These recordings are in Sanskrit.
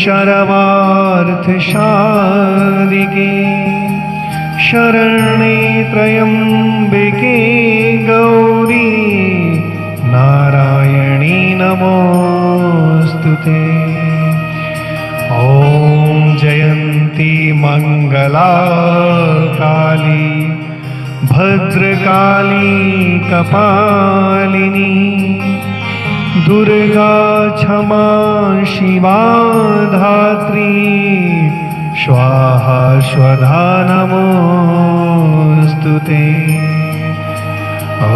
सर्वार्थ साधिके शरण्ये त्र्यम्बके गौरी नारायणी नमोस्तुते। ॐ जयन्ती मंगला काली भद्रकाली कपालिनी दुर्गा क्षमा शिवा धात्री स्वाहा स्वधा नमोस्तुते। ॐ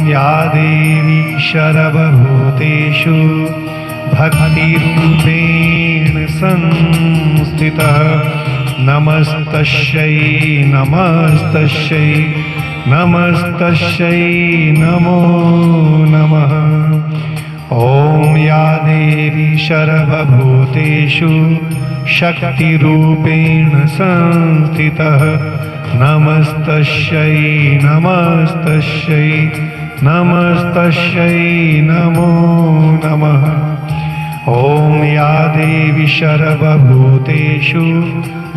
या देवी सर्वभूतेषु भक्तिरूपेण संस्थितः नमस्तस्यै नमस्तस्यै नमस्तस्यै नमो नमः। ॐ या देवी सर्वभूतेषु शक्तिरूपेण संस्थितः नमस्तस्यै नमस्तस्यै नमस्तस्यै नमो नमः। ॐ या देवी सर्वभूतेषु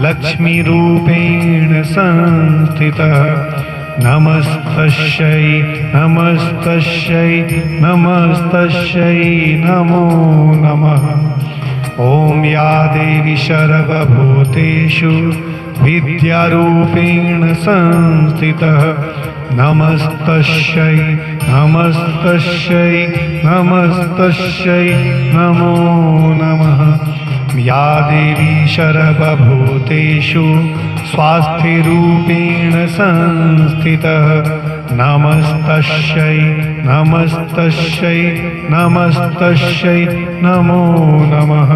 लक्ष्मीरूपेण संस्थितः नमस्तस्यै नमस्तस्यै नमस्तस्यै नमो नमः। ॐ या देवी सर्वभूतेषु विद्यारूपेण संस्थितः नमस्तस्यै नमस्तस्यै नमस्तस्यै नमो नमः। या देवी सर्वभूतेषु स्वास्थ्यरूपेण संस्थितः नमस्तस्यै नमस्तस्यै नमस्तस्यै नमो नमः।